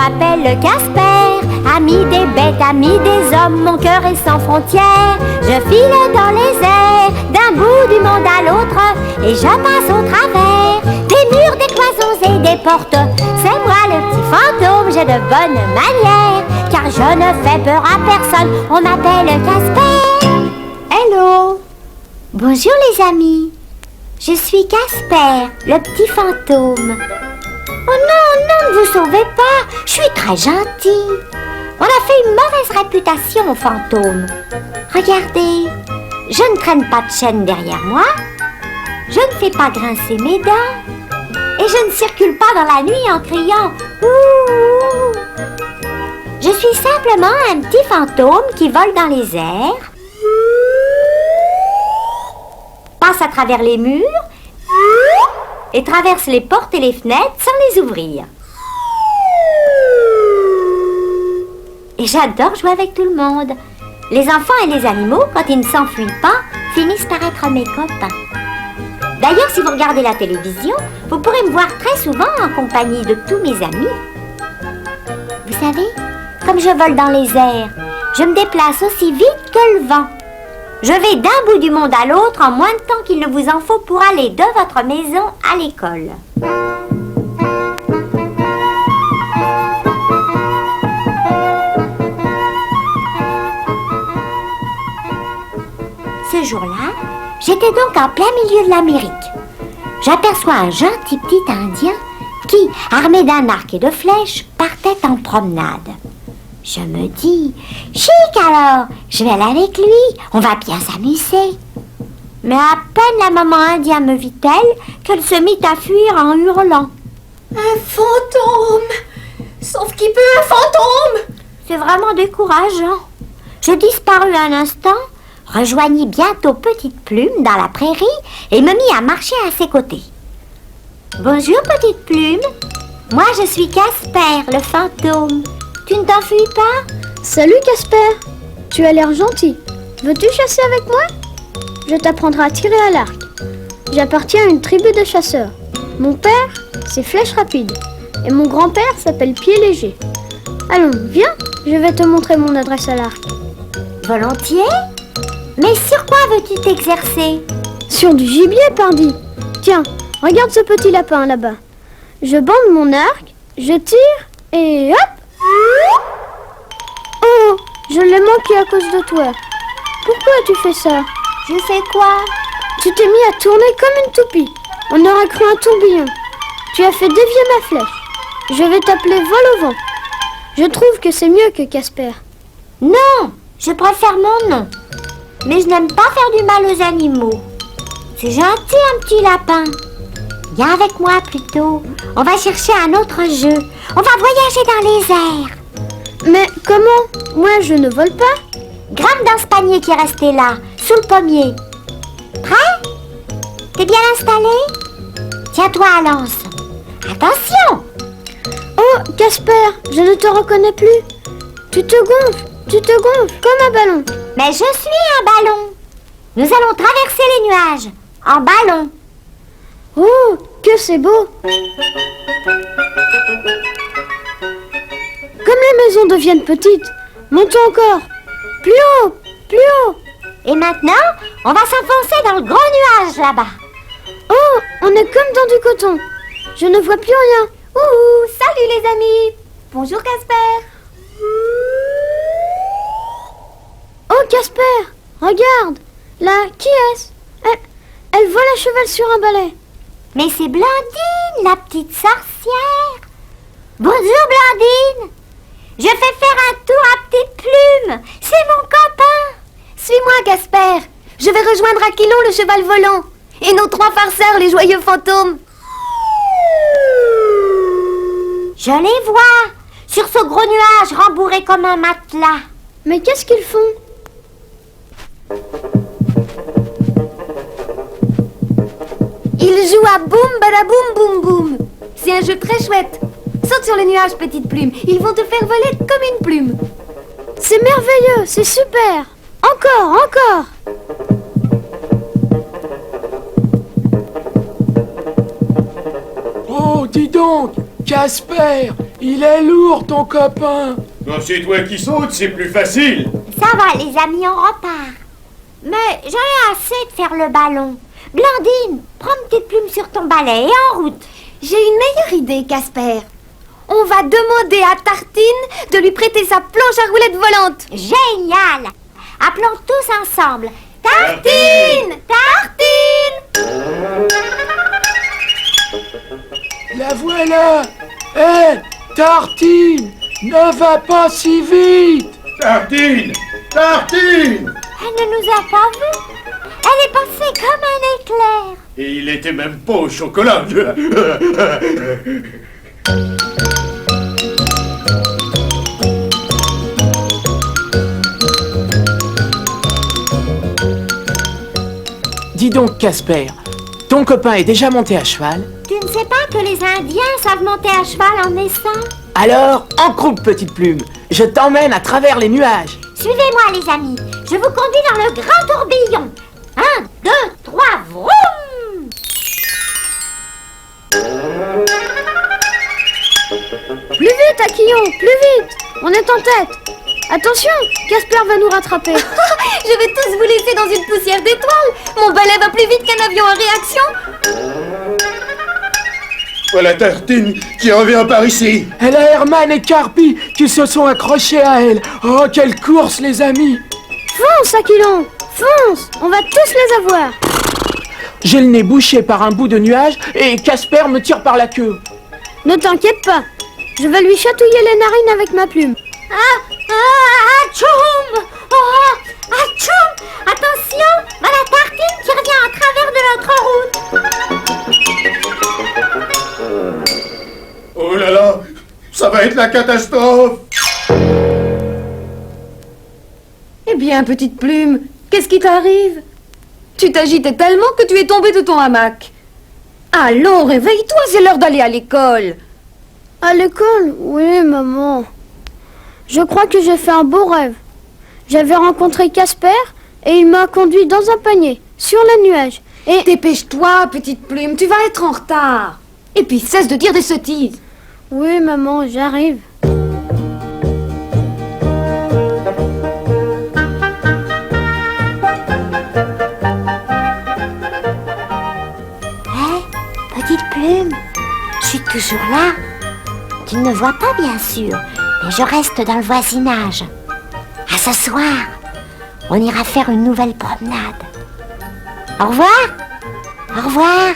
m'appelle Casper, ami des bêtes, ami des hommes, mon cœur est sans frontières. Je file dans les airs, d'un bout du monde à l'autre, et je passe au travers des murs, des cloisons et des portes. C'est moi le petit fantôme, j'ai de bonnes manières, car je ne fais peur à personne, on m'appelle Casper. Hello. Bonjour les amis, je suis Casper, le petit fantôme. Oh non, ne vous sauvez pas, je suis très gentille. On a fait une mauvaise réputation aux fantômes. Regardez, je ne traîne pas de chaîne derrière moi, je ne fais pas grincer mes dents, et je ne circule pas dans la nuit en criant « Ouh !» Je suis simplement un petit fantôme qui vole dans les airs, passe à travers les murs et traverse les portes et les fenêtres sans les ouvrir. Et j'adore jouer avec tout le monde. Les enfants et les animaux, quand ils ne s'enfuient pas, finissent par être mes copains. D'ailleurs, si vous regardez la télévision, vous pourrez me voir très souvent en compagnie de tous mes amis. Vous savez, comme je vole dans les airs, je me déplace aussi vite que le vent. Je vais d'un bout du monde à l'autre en moins de temps qu'il ne vous en faut pour aller de votre maison à l'école. Ce jour-là, j'étais donc en plein milieu de l'Amérique. J'aperçois un gentil petit Indien qui, armé d'un arc et de flèches, partait en promenade. Je me dis, chic alors, je vais aller avec lui, on va bien s'amuser. Mais à peine la maman indienne me vit-elle qu'elle se mit à fuir en hurlant. Un fantôme! Sauf qui peut un fantôme! C'est vraiment décourageant. Je disparus un instant, rejoignis bientôt Petite Plume dans la prairie et me mis à marcher à ses côtés. Bonjour Petite Plume, moi je suis Casper, le fantôme. Tu ne t'enfuis pas? Salut Casper, tu as l'air gentil. Veux-tu chasser avec moi? Je t'apprendrai à tirer à l'arc. J'appartiens à une tribu de chasseurs. Mon père, c'est Flèche Rapide. Et mon grand-père s'appelle Pied Léger. Allons, viens, je vais te montrer mon adresse à l'arc. Volontiers? Mais sur quoi veux-tu t'exercer? Sur du gibier, pardi. Tiens, regarde ce petit lapin là-bas. Je bande mon arc, je tire et hop! Oh, je l'ai manqué à cause de toi. Pourquoi as-tu fait ça? Je sais quoi? Tu t'es mis à tourner comme une toupie. On aurait cru un tourbillon. Tu as fait dévier ma flèche. Je vais t'appeler Vol au vent. Je trouve que c'est mieux que Casper. Non, je préfère mon nom. Mais je n'aime pas faire du mal aux animaux. C'est gentil un petit lapin. Viens avec moi plutôt. On va chercher un autre jeu. On va voyager dans les airs. Mais comment? Moi, je ne vole pas. Grimpe dans ce panier qui est resté là, sous le pommier. Prêt? T'es bien installé? Tiens-toi à l'anse. Attention! Oh, Casper, je ne te reconnais plus. Tu te gonfles comme un ballon. Mais je suis un ballon. Nous allons traverser les nuages, en ballon. Oh, que c'est beau! Comme les maisons deviennent petites, montons encore. Plus haut, plus haut. Et maintenant, on va s'enfoncer dans le gros nuage là-bas. Oh, on est comme dans du coton. Je ne vois plus rien. Ouh, salut les amis! Bonjour Casper! Oh, Casper, regarde. Là, qui est-ce? Elle vole à cheval sur un balai. Mais c'est Blandine, la petite sorcière. Bonjour Blandine. Je fais faire un tour à Petite Plume. C'est mon copain. Suis-moi Casper! Je vais rejoindre Aquilon le cheval volant et nos 3 farceurs les joyeux fantômes. Je les vois sur ce gros nuage rembourré comme un matelas. Mais qu'est-ce qu'ils font? Ils jouent à boum badaboum boum boum. C'est un jeu très chouette. Saute sur le nuage, Petite Plume. Ils vont te faire voler comme une plume. C'est merveilleux, c'est super. Encore, encore. Oh, dis donc, Casper, Il est lourd, ton copain. Quand c'est toi qui sautes, c'est plus facile. Ça va, les amis, on repart. Mais j'en ai assez de faire le ballon. Blandine, prends une petite plume sur ton balai et en route. J'ai une meilleure idée, Casper. On va demander à Tartine de lui prêter sa planche à roulettes volante. Génial. Appelons tous ensemble. Tartine! Tartine! La voilà. Hé, Tartine, ne va pas si vite. Tartine! Tartine! Elle ne nous a pas vus. Elle est passée comme un éclair. Et il était même pas au chocolat. Dis donc, Casper, ton copain est déjà monté à cheval? Tu ne sais pas que les Indiens savent monter à cheval en naissant? Alors, en croupe, petite plume. Je t'emmène à travers les nuages. Suivez-moi, les amis. Je vous conduis dans le grand tourbillon. 1, 2, 3, vroom! Plus vite, Aquillon, plus vite. On est en tête. Attention, Casper va nous rattraper. Je vais tous vous laisser dans une poussière d'étoiles. Mon balai va plus vite qu'un avion en réaction. Voilà Tartine qui revient par ici. Elle a Herman et Carpi qui se sont accrochés à elle. Oh, quelle course, les amis. Fonce, Aquillon, fonce. On va tous les avoir. J'ai le nez bouché par un bout de nuage et Casper me tire par la queue. Ne t'inquiète pas. Je vais lui chatouiller les narines avec ma plume. Atchoum! Oh, atchoum! Attention, voilà Tartine qui revient en travers de notre route. Oh là là, ça va être la catastrophe. Eh bien, petite plume, qu'est-ce qui t'arrive? Tu t'agitais tellement que tu es tombée de ton hamac. Allons, réveille-toi, c'est l'heure d'aller à l'école. À l'école? Oui, maman. Je crois que j'ai fait un beau rêve. J'avais rencontré Casper et il m'a conduit dans un panier, sur le nuage. Et... Dépêche-toi, petite plume, tu vas être en retard. Et puis cesse de dire des sottises. Oui, maman, j'arrive. Hé, petite plume, je suis toujours là. Tu ne me vois pas, bien sûr, mais je reste dans le voisinage. À ce soir, on ira faire une nouvelle promenade. Au revoir. Au revoir.